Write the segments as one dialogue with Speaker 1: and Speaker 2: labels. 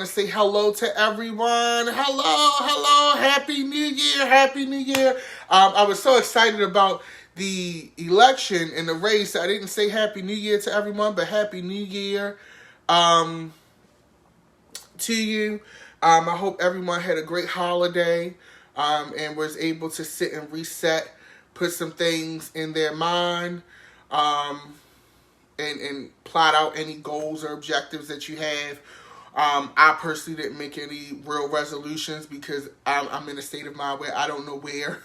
Speaker 1: to say hello to everyone. Hello, Happy New Year, Happy New Year. I was so excited about the election and the race. I didn't say Happy New Year to everyone, but Happy New Year to you. I hope everyone had a great holiday and was able to sit and reset, put some things in their mind, and plot out any goals or objectives that you have. I personally didn't make any real resolutions because I'm in a state of mind where I don't know where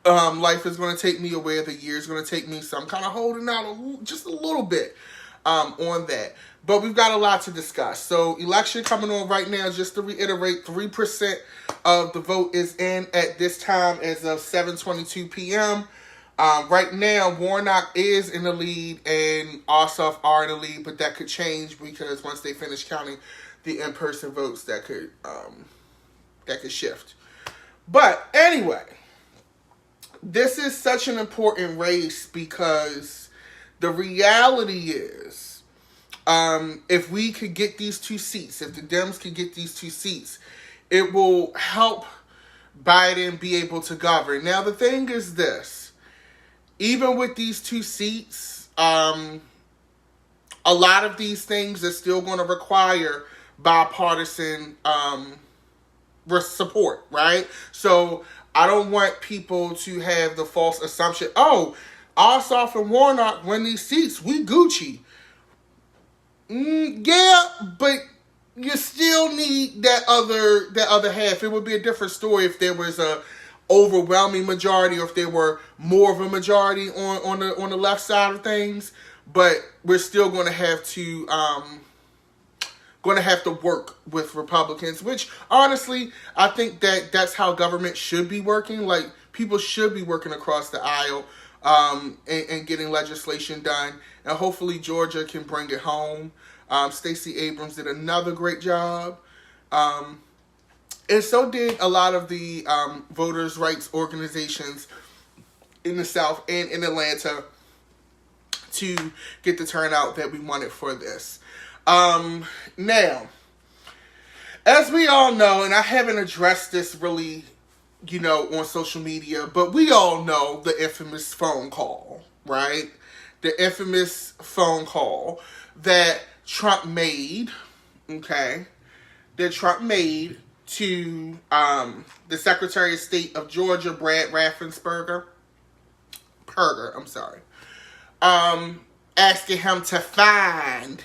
Speaker 1: life is going to take me or where the year is going to take me. So I'm kind of holding out just a little bit on that. But we've got a lot to discuss. So election coming on right now. Just to reiterate, 3% of the vote is in at this time as of 7:22 p.m. Right now, Warnock is in the lead and Ossoff are in the lead, but that could change because once they finish counting the in-person votes, that could shift. But anyway, this is such an important race because the reality is, if we could get these 2 seats, if the Dems could get these 2 seats, it will help Biden be able to govern. Now, the thing is this. Even with these 2 seats, a lot of these things are still going to require bipartisan support, right? So I don't want people to have the false assumption, Ossoff and Warnock win these seats, we Gucci. Yeah, but you still need that other half. It would be a different story if there was a overwhelming majority, or if there were more of a majority on the left side of things. But we're still going to have to work with Republicans, which honestly I think that's how government should be working. Like, people should be working across the aisle and getting legislation done, and hopefully Georgia can bring it home. Stacey Abrams did another great job. And so did a lot of the voters' rights organizations in the South and in Atlanta to get the turnout that we wanted for this. Now, as we all know, and I haven't addressed this really, on social media, but we all know the infamous phone call, right? The infamous phone call that Trump made, to the Secretary of State of Georgia, Brad Raffensperger, asking him to find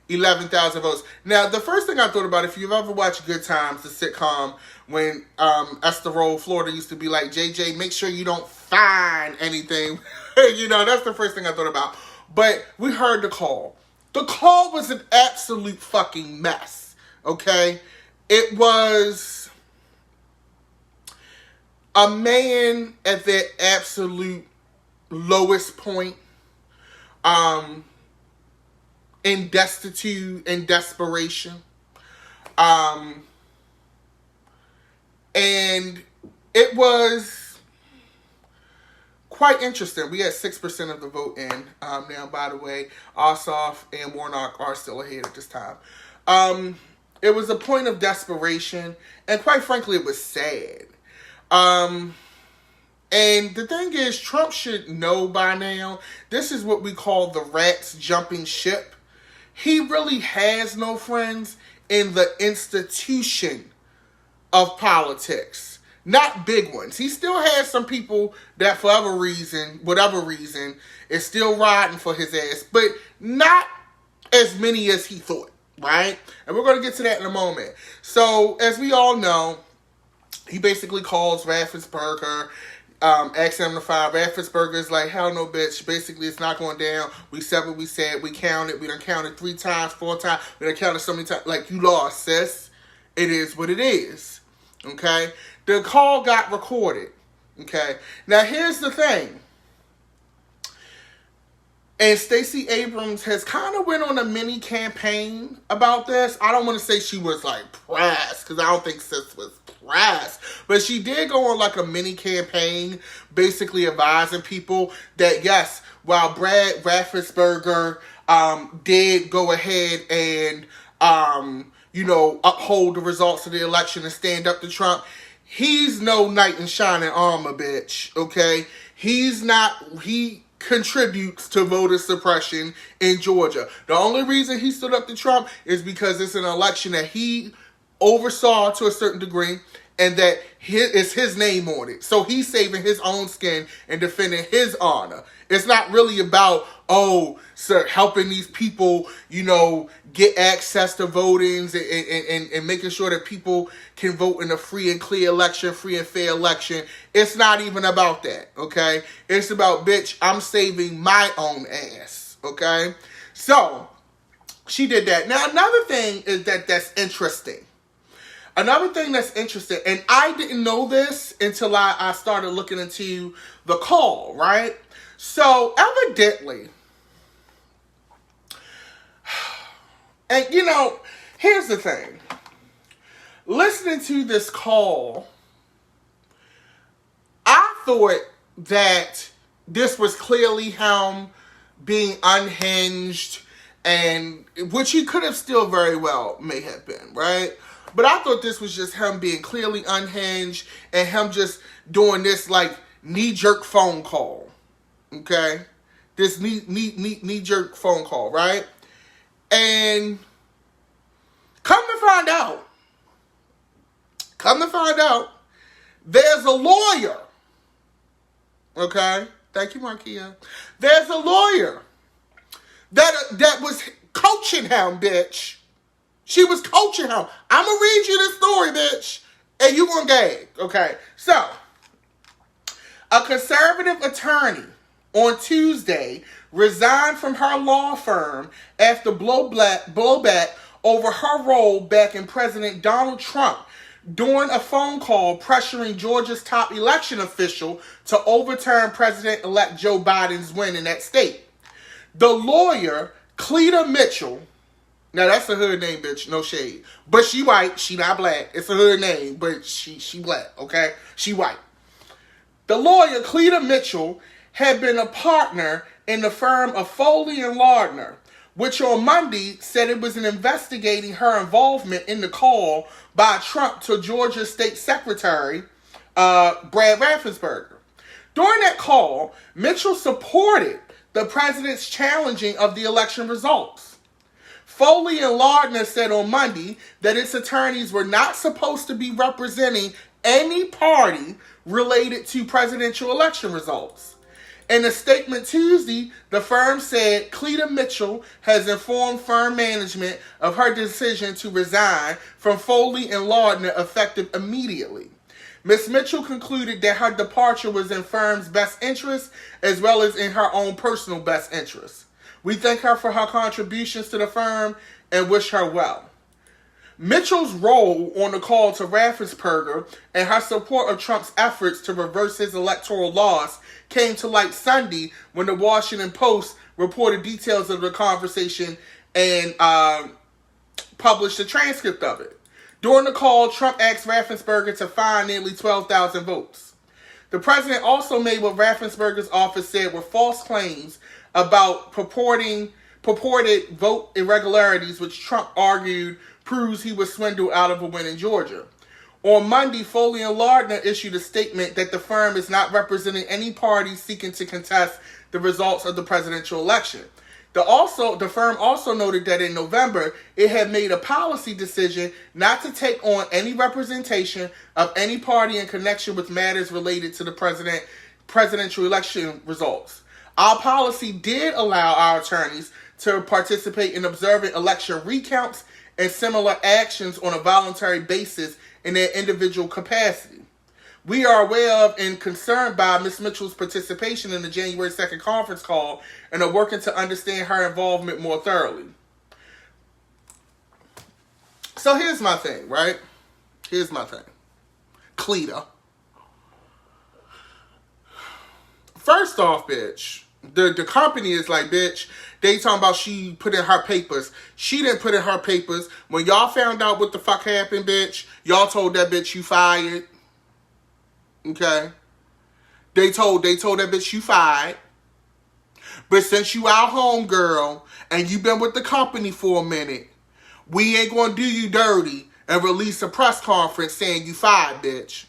Speaker 1: 11,000 votes. Now, the first thing I thought about, if you've ever watched Good Times, the sitcom, when Esther Roll, Florida used to be like, JJ, make sure you don't find anything. That's the first thing I thought about. But we heard the call. The call was an absolute fucking mess, okay? It was a man at their absolute lowest point, in destitute and desperation. And it was quite interesting. We had 6% of the vote in. Now, by the way, Ossoff and Warnock are still ahead at this time. It was a point of desperation, and quite frankly, it was sad. And the thing is, Trump should know by now, this is what we call the rats jumping ship. He really has no friends in the institution of politics. Not big ones. He still has some people that for whatever reason, is still riding for his ass, but not as many as he thought, right? And we're going to get to that in a moment. So, as we all know, he basically calls Raffensperger, asking him to find. Raffensperger is like, hell no, bitch. Basically, it's not going down. We said what we said. We counted. We done counted 3 times, 4 times. We done counted so many times. Like, you lost, sis. It is what it is. Okay? The call got recorded. Okay? Now, here's the thing. And Stacey Abrams has kind of went on a mini campaign about this. I don't want to say she was like pressed, because I don't think sis was pressed. But she did go on like a mini campaign, basically advising people that yes, while Brad Raffensperger did go ahead and uphold the results of the election and stand up to Trump. He's no knight in shining armor, bitch, okay? He contributes to voter suppression in Georgia. The only reason he stood up to Trump is because it's an election that he oversaw to a certain degree, and that it's his name on it. So he's saving his own skin and defending his honor. It's not really about, helping these people, get access to votings and making sure that people can vote in a free and clear election, free and fair election. It's not even about that, okay? It's about, bitch, I'm saving my own ass, okay? So, she did that. Now, another thing is that's interesting. Another thing that's interesting, and I didn't know this until I started looking into the call, right? So, evidently, and here's the thing. Listening to this call, I thought that this was clearly him being unhinged, and which he could have still very well may have been, right? But I thought this was just him being clearly unhinged and him just doing this like knee-jerk phone call, okay? This knee-jerk phone call, right? And come to find out, there's a lawyer, okay? Thank you, Markia. There's a lawyer that was coaching him, bitch. She was coaching him. I'm going to read you this story, bitch. And you going to gag. Okay. So, a conservative attorney on Tuesday resigned from her law firm after blowback over her role backing President Donald Trump during a phone call pressuring Georgia's top election official to overturn President-elect Joe Biden's win in that state. The lawyer, Cleta Mitchell. Now, that's a hood name, bitch. No shade. But she white. She not black. It's a hood name, but she black, okay? She white. The lawyer, Cleta Mitchell, had been a partner in the firm of Foley and Lardner, which on Monday said it was investigating her involvement in the call by Trump to Georgia State Secretary Brad Raffensperger. During that call, Mitchell supported the president's challenging of the election results. Foley and Lardner said on Monday that its attorneys were not supposed to be representing any party related to presidential election results. In a statement Tuesday, the firm said Cleta Mitchell has informed firm management of her decision to resign from Foley and Lardner effective immediately. Ms. Mitchell concluded that her departure was in firm's best interest as well as in her own personal best interest. We thank her for her contributions to the firm and wish her well. Mitchell's role on the call to Raffensperger and her support of Trump's efforts to reverse his electoral loss came to light Sunday when the Washington Post reported details of the conversation and published a transcript of it. During the call, Trump asked Raffensperger to find nearly 12,000 votes. The president also made what Raffensperger's office said were false claims about purported vote irregularities, which Trump argued proves he was swindled out of a win in Georgia. On Monday, Foley and Lardner issued a statement that the firm is not representing any party seeking to contest the results of the presidential election. The firm also noted that in November, it had made a policy decision not to take on any representation of any party in connection with matters related to the presidential election results. Our policy did allow our attorneys to participate in observing election recounts and similar actions on a voluntary basis in their individual capacity. We are aware of and concerned by Ms. Mitchell's participation in the January 2nd conference call and are working to understand her involvement more thoroughly. So here's my thing, right? Here's my thing. Cleta. First off, bitch, the company is like, bitch, they talking about she put in her papers. She didn't put in her papers. When y'all found out what the fuck happened, bitch, y'all told that bitch you fired. Okay? They told that bitch you fired. But since you our home girl and you been with the company for a minute, We ain't gonna do you dirty and release a press conference saying you fired, bitch.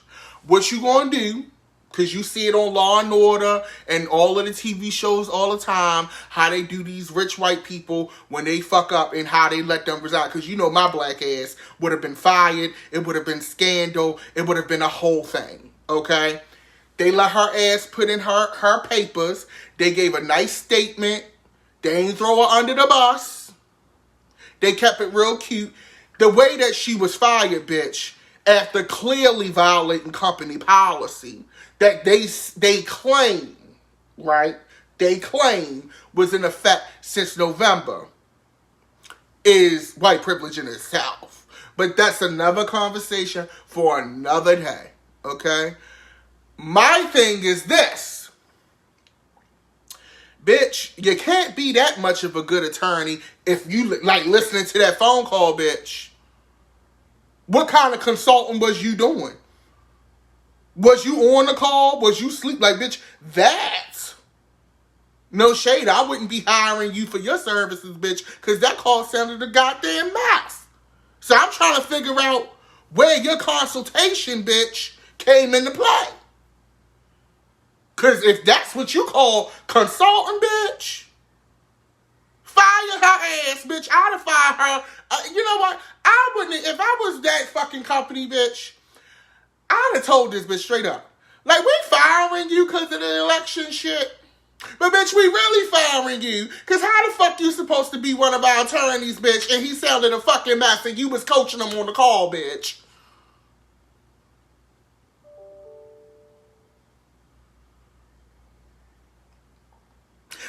Speaker 1: What you gonna do, because you see it on Law and Order and all of the TV shows all the time, how they do these rich white people when they fuck up and how they let them resign. Because you know my black ass would have been fired. It would have been scandal. It would have been a whole thing, okay? They let her ass put in her papers. They gave a nice statement. They ain't throw her under the bus. They kept it real cute. The way that she was fired, bitch, after clearly violating company policy that they claim, right? They claim was in effect since November, is white privilege in itself. But that's another conversation for another day, okay? My thing is this. Bitch, you can't be that much of a good attorney if you like listening to that phone call, bitch. What kind of consulting was you doing? Was you on the call? Was you sleep? Like, bitch, that. No shade. I wouldn't be hiring you for your services, bitch, because that call sounded a goddamn mess. So I'm trying to figure out where your consultation, bitch, came into play. Because if that's what you call consulting, bitch, fire her ass, bitch. I'd have fired her. You know what? I wouldn't, if I was that fucking company, bitch, I'd have told this bitch straight up. Like, we firing you because of the election shit. But, bitch, we really firing you because how the fuck you supposed to be one of our attorneys, bitch, and he sounded a fucking mess and you was coaching him on the call, bitch.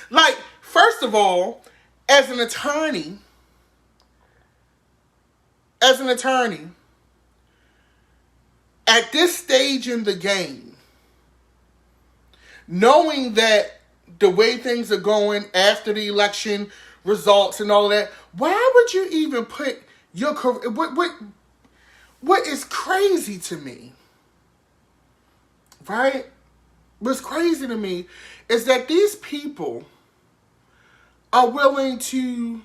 Speaker 1: Like, first of all, as an attorney, at this stage in the game, knowing that the way things are going after the election results and all of that, why would you even put your career? What is crazy to me, right? What's crazy to me is that these people are willing to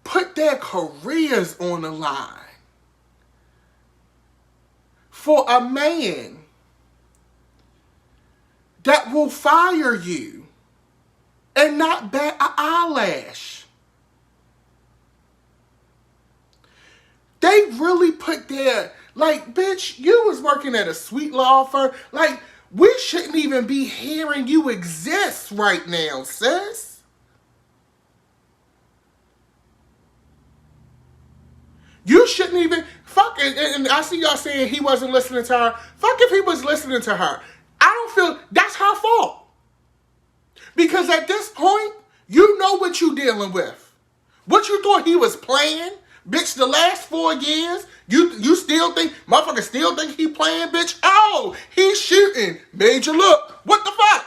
Speaker 1: put their careers on the line for a man that will fire you and not bat an eyelash. They really put their, like, bitch, you was working at a sweet law firm. Like, we shouldn't even be hearing you exist right now, sis. You shouldn't even, fuck it, and I see y'all saying he wasn't listening to her. Fuck if he was listening to her. I don't feel, that's her fault. Because at this point, you know what you're dealing with. What you thought he was playing? Bitch, the last 4 years, you still think, motherfucker still think he playing, bitch? Oh, he's shooting. Major look. What the fuck?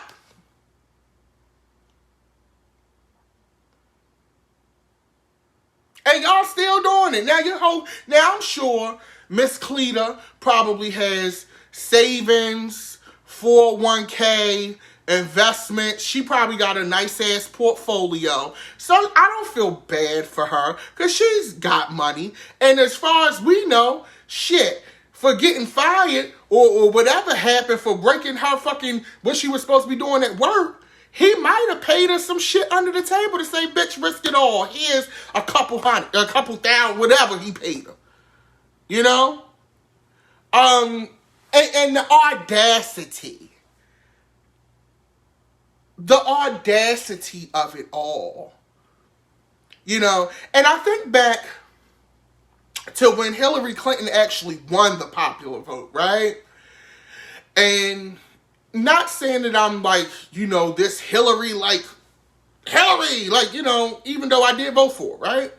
Speaker 1: And y'all still doing it. Now I'm sure Miss Cleta probably has savings, 401k, investment. She probably got a nice ass portfolio. So I don't feel bad for her because she's got money. And as far as we know, shit, for getting fired or whatever happened for breaking her fucking, what she was supposed to be doing at work, he might have paid her some shit under the table to say, bitch, risk it all. Here's a couple thousand, whatever he paid her. You know? And the audacity. The audacity of it all. You know? And I think back to when Hillary Clinton actually won the popular vote, right? And not saying that I'm like, you know, this Hillary, like, you know, even though I did vote for, right?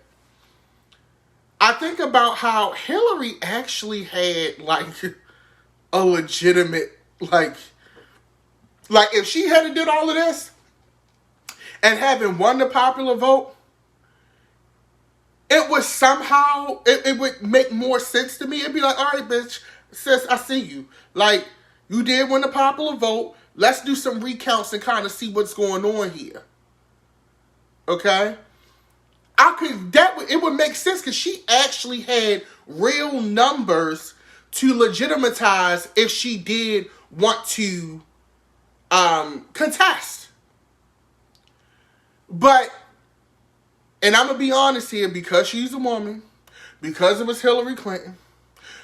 Speaker 1: I think about how Hillary actually had, like, a legitimate, like if she had did all of this and having won the popular vote, it was somehow, it would make more sense to me. It'd be like, all right, bitch, sis, I see you. Like, you did win the popular vote. Let's do some recounts and kind of see what's going on here. Okay? it would make sense because she actually had real numbers to legitimize if she did want to contest. But, and I'm going to be honest here, because she's a woman, because it was Hillary Clinton,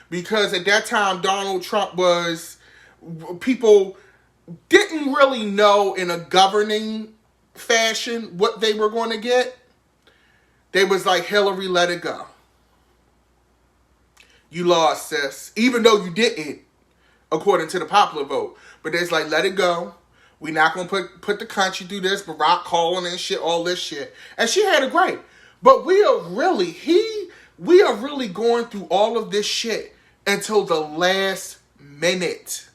Speaker 1: because at that time Donald Trump people didn't really know in a governing fashion what they were going to get. They was like, Hillary, let it go. You lost, sis. Even though you didn't, according to the popular vote. But it's like, let it go. We're not going to put the country through this, Barack calling and shit, all this shit. And she had it great. But we are really going through all of this shit until the last minute.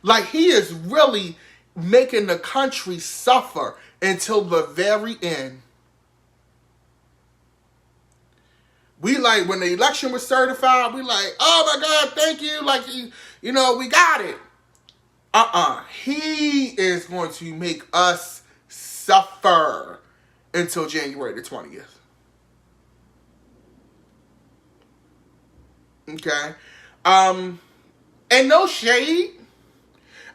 Speaker 1: Like, he is really making the country suffer until the very end. We like, when the election was certified, we like, oh my God, thank you. Like, you know, we got it. He is going to make us suffer until January the 20th. Okay. And no shade.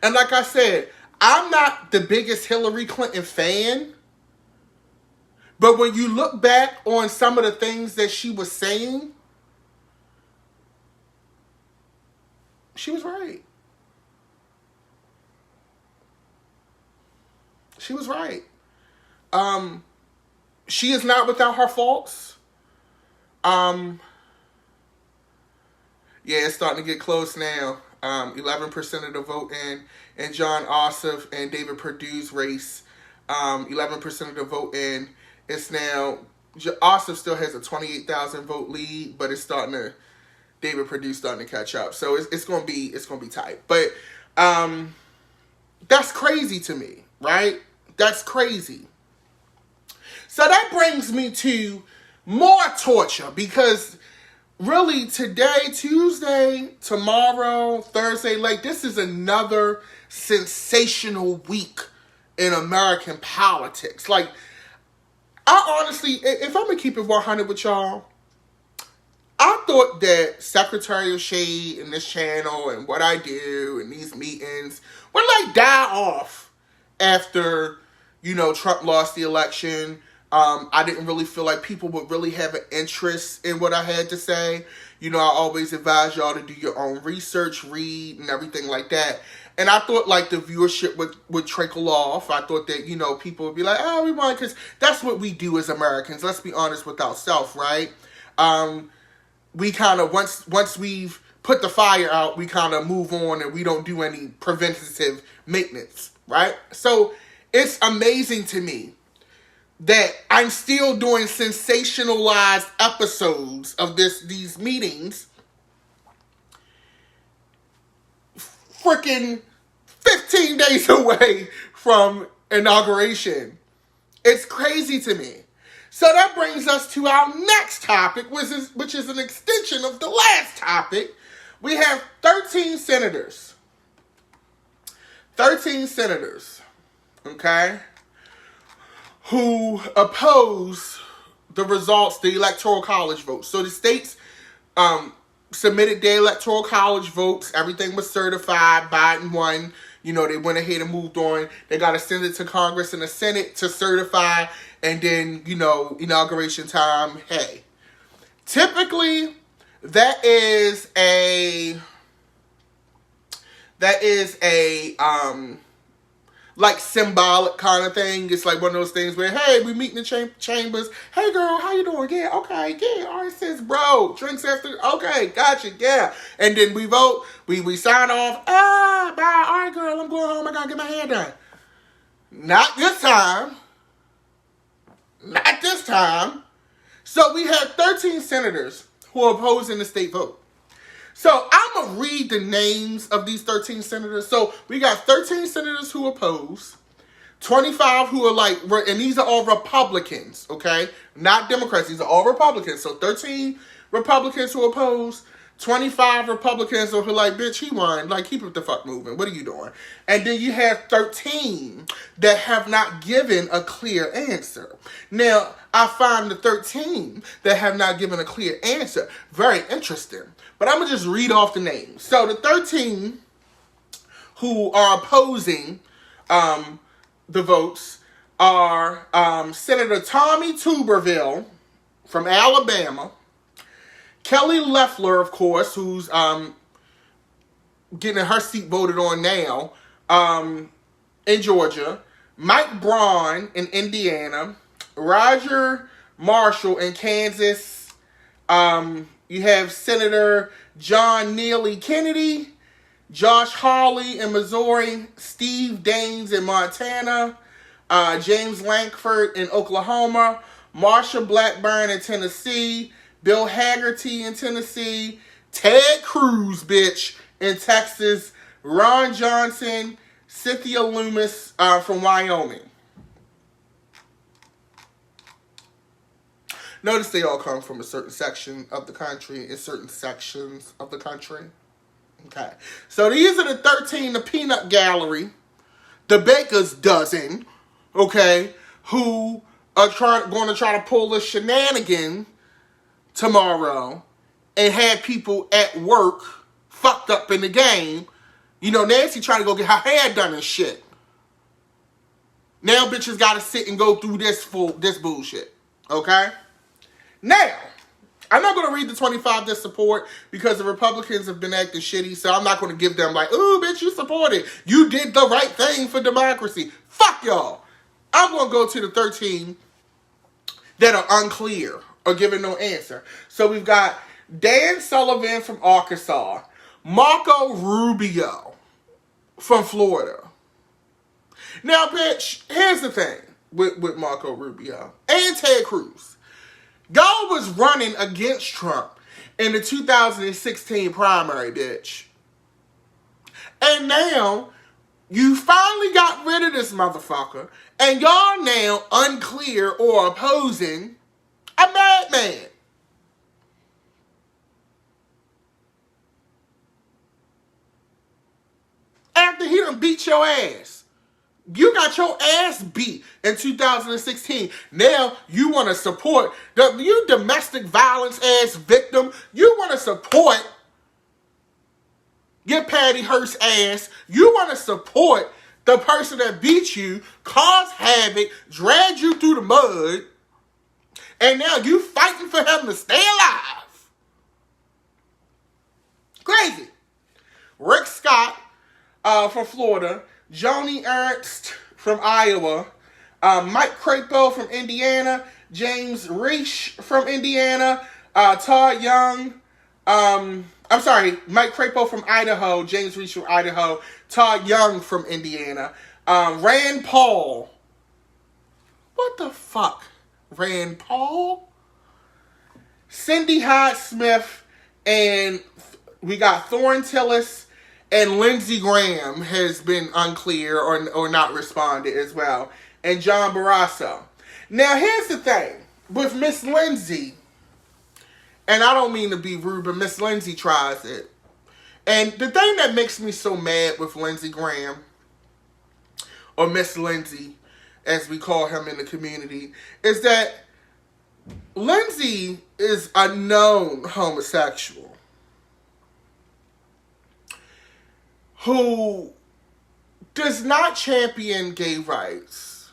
Speaker 1: And like I said, I'm not the biggest Hillary Clinton fan. But when you look back on some of the things that she was saying, she was right. She was right. She is not without her faults. Yeah, it's starting to get close now. 11% of the vote in John Ossoff and David Perdue's race. 11% of the vote in. It's now, Ossoff still has a 28,000 vote lead, but it's David Perdue starting to catch up. So it's gonna be tight. But that's crazy to me, right? That's crazy. So that brings me to more torture, because really today, Tuesday, tomorrow, Thursday, like, this is another sensational week in American politics. Like, I honestly, if I'm going to keep it 100 with y'all, I thought that Secretary of Shade and this channel and what I do and these meetings would like die off after, you know, Trump lost the election. I didn't really feel like people would really have an interest in what I had to say. You know, I always advise y'all to do your own research, read, and everything like that. And I thought, like, the viewership would trickle off. I thought that, you know, people would be like, oh, we want, because that's what we do as Americans. Let's be honest with ourselves, right? We kind of, once we've put the fire out, we kind of move on and we don't do any preventative maintenance, right? So it's amazing to me that I'm still doing sensationalized episodes of these meetings freaking 15 days away from inauguration. It's crazy to me. So that brings us to our next topic, which is an extension of the last topic. We have 13 senators. 13 senators, okay, who oppose the results, the Electoral College votes. So the states submitted their Electoral College votes. Everything was certified. Biden won. You know, they went ahead and moved on. They got to send it to Congress and the Senate to certify. And then, you know, inauguration time, hey. Typically, that is a like symbolic kind of thing. It's like one of those things where, hey, we meet in the chambers. Hey, girl, how you doing? Yeah, okay, yeah. All right, sis, bro. Drinks after. Okay, gotcha, yeah. And then we vote. We sign off. Bye. All right, girl, I'm going home. I gotta get my hair done. Not this time. Not this time. So we have 13 senators who are opposing the state vote. So I'm going to read the names of these 13 senators. So we got 13 senators who oppose, 25 who are like, and these are all Republicans, okay? Not Democrats. These are all Republicans. So 13 Republicans who oppose, 25 Republicans who are like, bitch, he won. Like, keep it the fuck moving. What are you doing? And then you have 13 that have not given a clear answer. Now, I find the 13 that have not given a clear answer very interesting. But I'm going to just read off the names. So the 13 who are opposing the votes are Senator Tommy Tuberville from Alabama, Kelly Loeffler, of course, who's getting her seat voted on now in Georgia, Mike Braun in Indiana, Roger Marshall in Kansas. You have Senator John Neely Kennedy, Josh Hawley in Missouri, Steve Daines in Montana, James Lankford in Oklahoma, Marsha Blackburn in Tennessee, Bill Haggerty in Tennessee, Ted Cruz, bitch, in Texas, Ron Johnson, Cynthia Loomis from Wyoming. Notice they all come from a certain section of the country, in certain sections of the country. Okay. So these are the 13, the peanut gallery, the baker's dozen, okay, who are going to try to pull a shenanigan tomorrow and have people at work fucked up in the game. You know, Nancy trying to go get her hair done and shit. Now bitches got to sit and go through this bullshit. Okay? Now, I'm not going to read the 25 that support because the Republicans have been acting shitty, so I'm not going to give them like, ooh, bitch, you supported. You did the right thing for democracy. Fuck y'all. I'm going to go to the 13 that are unclear or giving no answer. So we've got Dan Sullivan from Arkansas, Marco Rubio from Florida. Now, bitch, here's the thing with Marco Rubio and Ted Cruz. God was running against Trump in the 2016 primary, bitch. And now, you finally got rid of this motherfucker, and y'all now unclear or opposing a madman. After he done beat your ass. You got your ass beat in 2016. Now you want to support you domestic violence ass victim. You want to support your Patty Hearst ass. You want to support the person that beat you, caused havoc, dragged you through the mud, and now you fighting for him to stay alive. Crazy. Rick Scott from Florida, Joni Ernst from Iowa, Mike Crapo from Indiana, James Reich from Indiana, Todd Young, Mike Crapo from Idaho, James Reich from Idaho, Todd Young from Indiana, Rand Paul. What the fuck? Rand Paul? Cindy Hyde Smith, and we got Thorne Tillis, and Lindsey Graham has been unclear or not responded as well. And John Barrasso. Now, here's the thing. With Miss Lindsey, and I don't mean to be rude, but Miss Lindsey tries it. And the thing that makes me so mad with Lindsey Graham, or Miss Lindsey, as we call him in the community, is that Lindsey is a known homosexual who does not champion gay rights,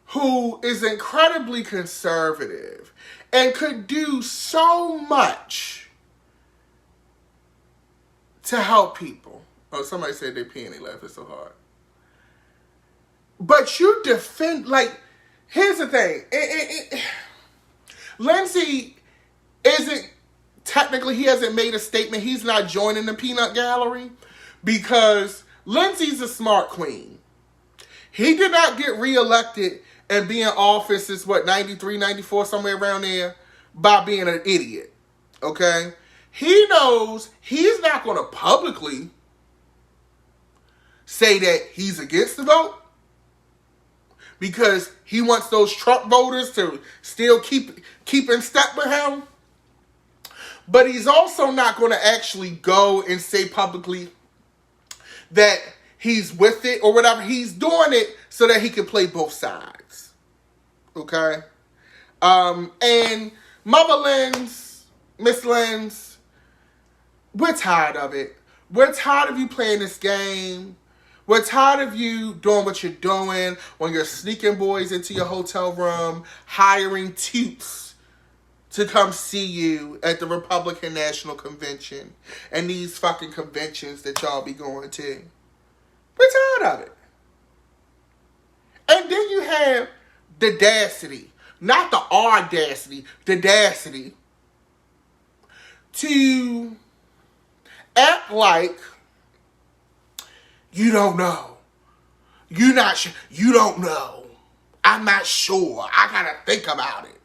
Speaker 1: who is incredibly conservative and could do so much to help people. Oh, somebody said they pee and they laughing so hard. But you defend, like, here's the thing. Lindsey isn't, technically, he hasn't made a statement. He's not joining the peanut gallery because Lindsey's a smart queen. He did not get reelected and be in office since, 93, 94, somewhere around there, by being an idiot. Okay? He knows he's not going to publicly say that he's against the vote because he wants those Trump voters to still keep in step with him. But he's also not going to actually go and say publicly that he's with it or whatever. He's doing it so that he can play both sides. Okay? And Mother Lens, Miss Lens, we're tired of it. We're tired of you playing this game. We're tired of you doing what you're doing when you're sneaking boys into your hotel room, hiring toots to come see you at the Republican National Convention and these fucking conventions that y'all be going to. We're tired of it. And then you have the audacity, not the audacity, the audacity to act like you don't know. You're not sure. You don't know. I'm not sure. I gotta think about it.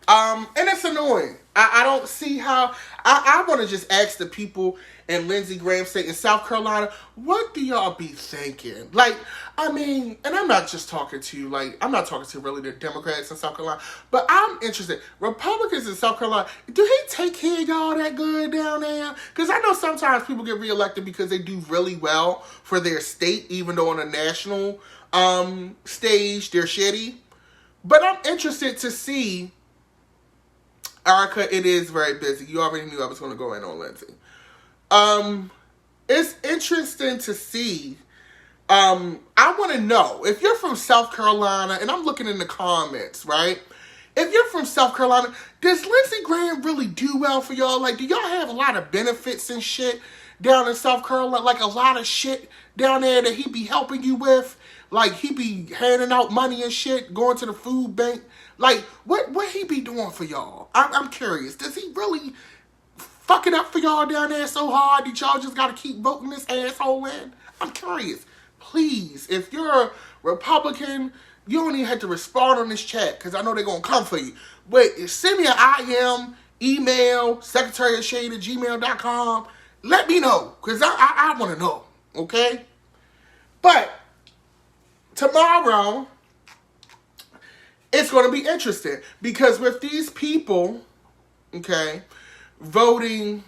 Speaker 1: And it's annoying. I don't see how. I want to just ask the people in Lindsey Graham State in South Carolina, what do y'all be thinking? Like, I mean, and I'm not just talking to, like, I'm not talking to really the Democrats in South Carolina, but I'm interested. Republicans in South Carolina, do he take care of y'all that good down there? Because I know sometimes people get reelected because they do really well for their state, even though on a national stage they're shitty. But I'm interested to see. Erica, it is very busy. You already knew I was going to go in on Lindsay. It's interesting to see. I want to know, if you're from South Carolina, and I'm looking in the comments, right? If you're from South Carolina, does Lindsey Graham really do well for y'all? Like, do y'all have a lot of benefits and shit down in South Carolina? Like, a lot of shit down there that he be helping you with? Like, he be handing out money and shit, going to the food bank? Like, what he be doing for y'all? I'm curious. Does he really fuck it up for y'all down there so hard that y'all just got to keep voting this asshole in? I'm curious. Please, if you're a Republican, you don't even have to respond on this chat because I know they're going to come for you. But send me an IM, email, secretaryofshade@gmail.com. Let me know because I want to know, okay? But tomorrow, it's going to be interesting because with these people, okay, voting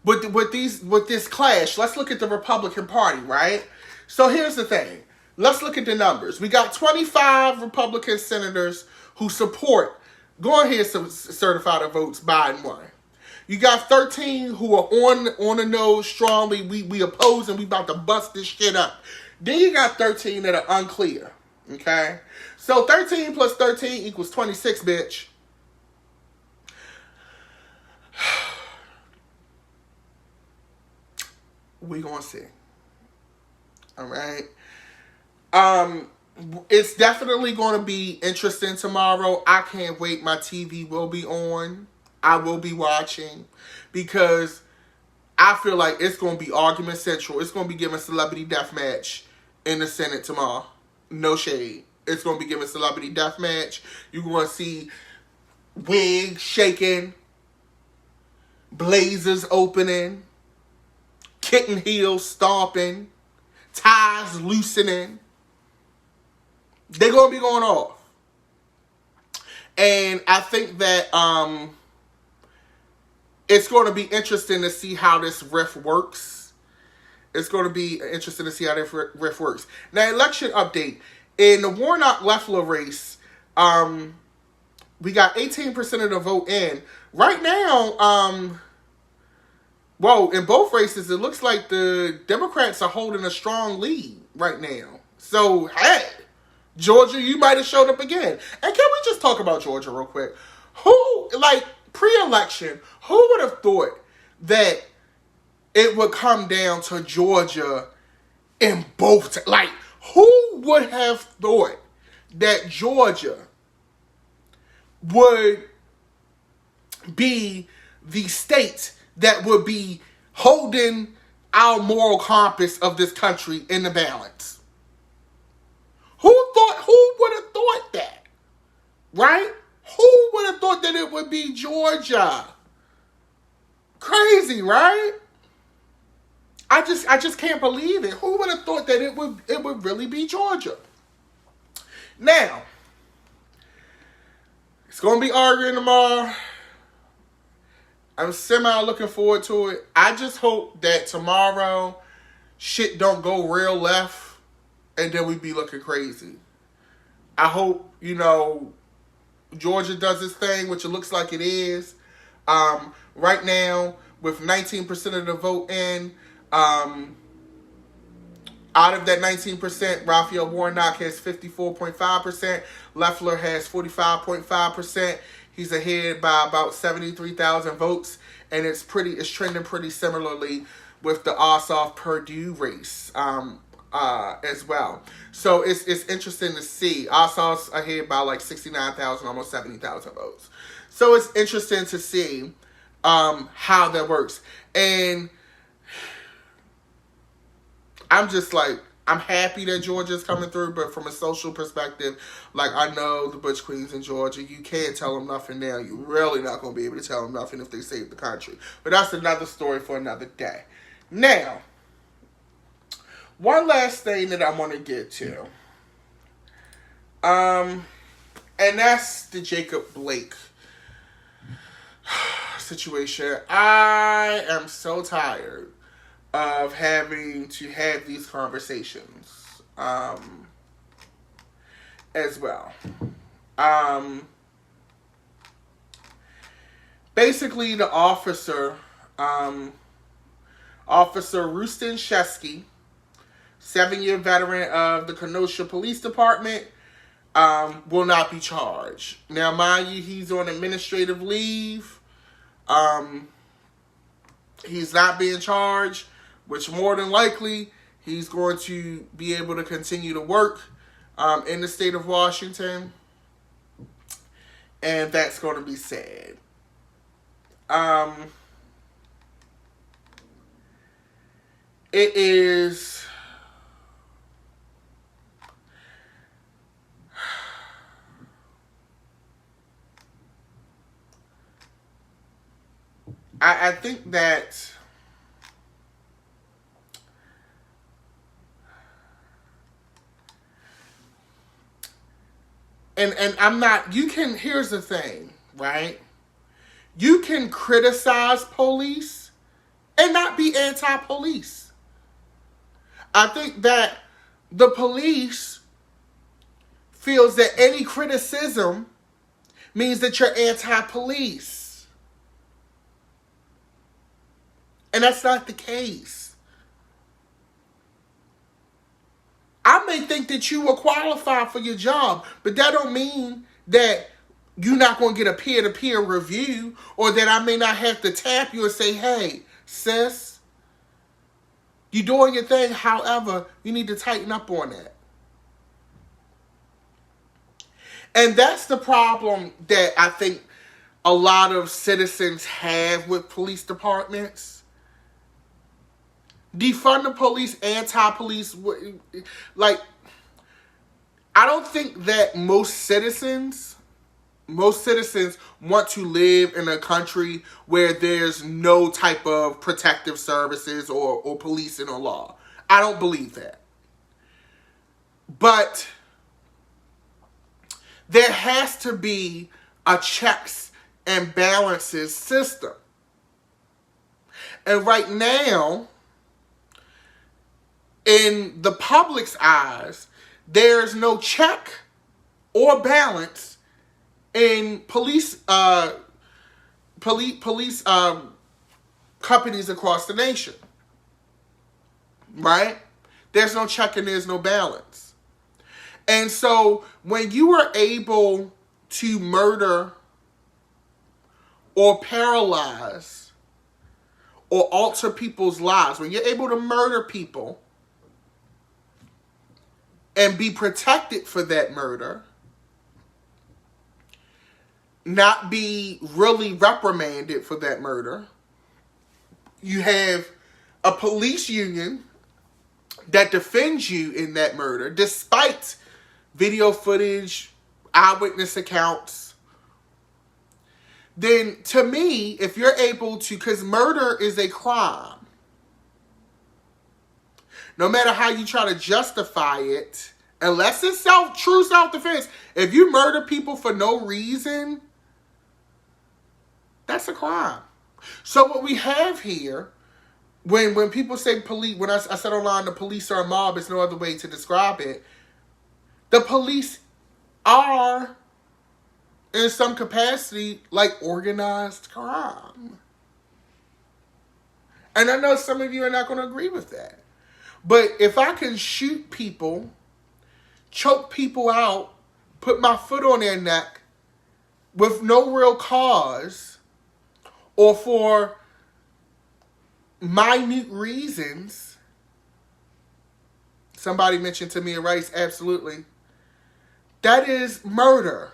Speaker 1: with this clash, let's look at the Republican Party, right? So here's the thing. Let's look at the numbers. We got 25 Republican senators who support, go ahead and certify the votes, Biden won. You got 13 who are on the nose strongly. We oppose and we about to bust this shit up. Then you got 13 that are unclear. Okay? So 13 plus 13 equals 26, bitch. We gonna see. Alright? It's definitely gonna be interesting tomorrow. I can't wait. My TV will be on. I will be watching. Because I feel like it's gonna be argument central. It's gonna be giving celebrity deathmatch in the Senate tomorrow. No shade. It's going to be giving celebrity deathmatch. You're going to see wigs shaking, blazers opening, kitten heels stomping, ties loosening. They're going to be going off. And I think that it's going to be interesting to see how this riff works. It's going to be interesting to see how this riff works. Now, election update. In the Warnock-Loeffler race, we got 18% of the vote in. Right now, well, in both races, it looks like the Democrats are holding a strong lead right now. So, hey, Georgia, you might have showed up again. And can we just talk about Georgia real quick? Who, like, pre-election, who would have thought that it would come down to Georgia in both, like, who would have thought that Georgia would be the state that would be holding our moral compass of this country in the balance? Who would have thought that? Right? Who would have thought that it would be Georgia? Crazy, right? I just can't believe it. Who would have thought that it would really be Georgia? Now, It's going to be arguing tomorrow. I'm semi looking forward to it. I just hope that tomorrow shit don't go real left and then we be looking crazy. I hope, Georgia does its thing, which it looks like it is. Right now, with 19% of the vote in, out of that 19%, Raphael Warnock has 54.5%. Loeffler has 45.5%. He's ahead by about 73,000 votes, and it's trending pretty similarly with the Ossoff Purdue race as well. So it's interesting to see. Ossoff's ahead by like 69,000, almost 70,000 votes. So it's interesting to see how that works. And I'm just like, I'm happy that Georgia's coming through, but from a social perspective, like, I know the Butch Queens in Georgia, you can't tell them nothing now. You're really not going to be able to tell them nothing if they save the country. But that's another story for another day. Now, one last thing that I want to get to. And that's the Jacob Blake situation. I am so tired of having to have these conversations as well. Basically, the officer, Officer Rustin Shesky, 7-year veteran of the Kenosha Police Department, will not be charged. Now, mind you, he's on administrative leave. He's not being charged, which more than likely he's going to be able to continue to work in the state of Washington. And that's going to be sad. It is... I think that and I'm not, here's the thing, right? You can criticize police and not be anti-police. I think that the police feels that any criticism means that you're anti-police. And that's not the case. I may think that you will qualify for your job, but that don't mean that you're not going to get a peer-to-peer review, or that I may not have to tap you and say, hey, sis, you're doing your thing. However, you need to tighten up on that. And that's the problem that I think a lot of citizens have with police departments. Defund the police, anti-police. Like, I don't think that most citizens want to live in a country where there's no type of protective services or policing or law. I don't believe that. But there has to be a checks and balances system. And right now, in the public's eyes, there's no check or balance in police companies across the nation. Right? There's no check and there's no balance. And so when you are able to murder or paralyze or alter people's lives, when you're able to murder people and be protected for that murder, not be really reprimanded for that murder, you have a police union that defends you in that murder, despite video footage, eyewitness accounts, then to me, if you're able to, because murder is a crime, no matter how you try to justify it, unless it's true self-defense, if you murder people for no reason, That's a crime. So what we have here, when people say police, when I said online the police are a mob, it's no other way to describe it. The police are, in some capacity, like organized crime. And I know some of you are not going to agree with that. But if I can shoot people, choke people out, put my foot on their neck with no real cause or for minute reasons, somebody mentioned Tamir Rice, absolutely, that is murder.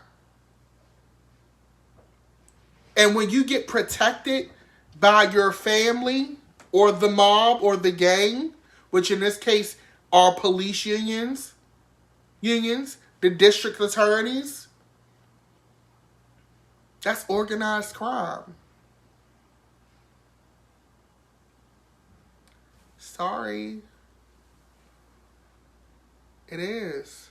Speaker 1: And when you get protected by your family or the mob or the gang, which in this case are police unions, the district attorneys, that's organized crime. Sorry. It is.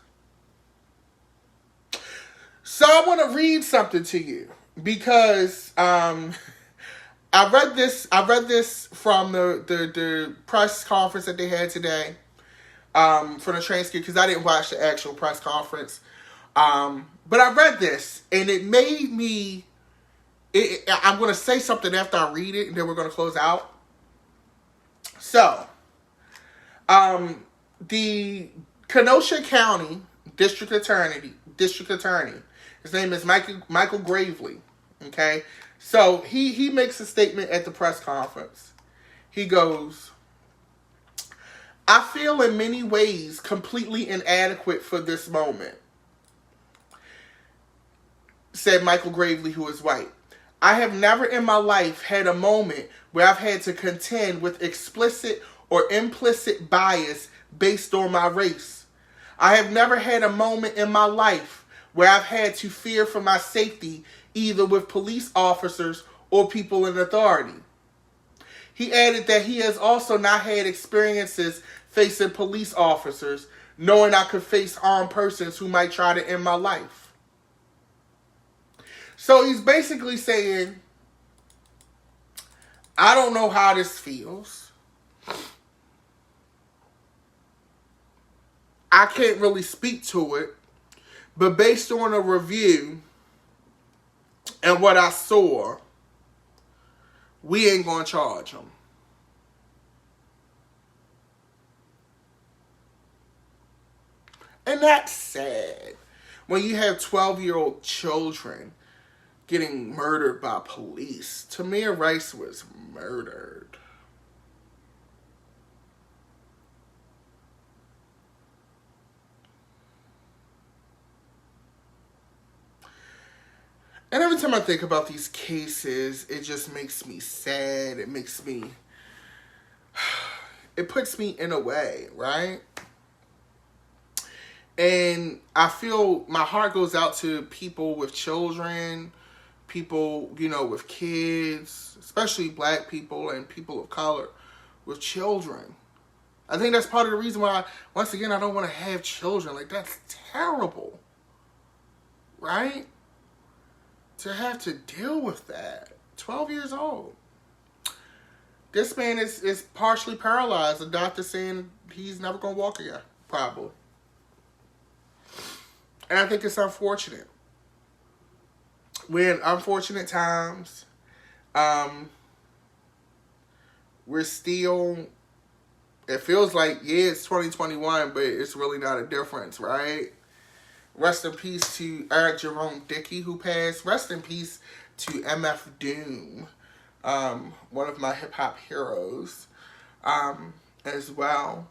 Speaker 1: So I want to read something to you because I read this from the press conference that they had today from the transcript because I didn't watch the actual press conference. But I read this and it made me. I'm going to say something after I read it and then we're going to close out. So, the Kenosha County District Attorney, his name is Michael Gravely. Okay, so he makes a statement at the press conference. He goes, "I feel in many ways completely inadequate for this moment," said Michael Gravely, who is white. "I have never in my life had a moment where I've had to contend with explicit or implicit bias based on my race. I have never had a moment in my life where I've had to fear for my safety either with police officers or people in authority." He added that he has also not had experiences facing police officers, knowing I could face armed persons who might try to end my life. So he's basically saying, I don't know how this feels. I can't really speak to it, but based on a review and what I saw, we ain't gonna charge him. And that's sad. When you have 12-year-old children getting murdered by police. Tamir Rice was murdered. And every time I think about these cases, it just makes me sad. It makes me... It puts me in a way, right? And I feel my heart goes out to people with children, people, with kids, especially black people and people of color with children. I think that's part of the reason why, once again, I don't want to have children. Like, that's terrible. Right? To have to deal with that. 12 years old. This man is partially paralyzed. The doctor saying he's never going to walk again, probably. And I think it's unfortunate. We're in unfortunate times. We're still... It feels like, yeah, it's 2021, but it's really not a difference, right? Rest in peace to Eric Jerome Dickey, who passed. Rest in peace to MF Doom, one of my hip-hop heroes, as well.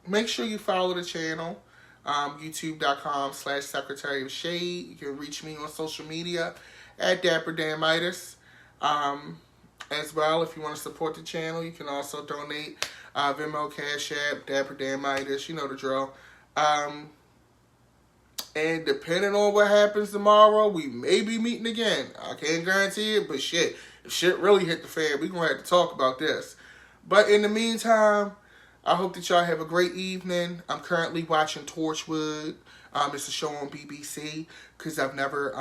Speaker 1: Make sure you follow the channel, youtube.com/Secretary of Shade. You can reach me on social media at Dapper Damitis. As well, if you want to support the channel, you can also donate Venmo, Cash App, Dapper Damitis, you know the drill. And depending on what happens tomorrow, we may be meeting again. I can't guarantee it, but shit, if shit really hit the fan, we're going to have to talk about this. But in the meantime, I hope that y'all have a great evening. I'm currently watching Torchwood. It's a show on BBC because I've never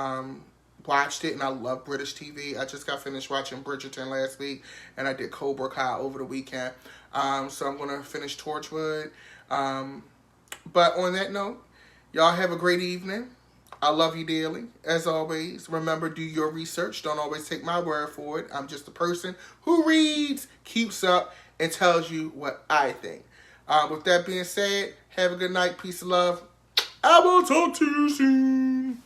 Speaker 1: watched it, and I love British TV. I just got finished watching Bridgerton last week, and I did Cobra Kai over the weekend. So I'm going to finish Torchwood. But on that note, y'all have a great evening. I love you dearly. As always, remember, do your research. Don't always take my word for it. I'm just a person who reads, keeps up, and tells you what I think. With that being said, have a good night. Peace and love. I will talk to you soon.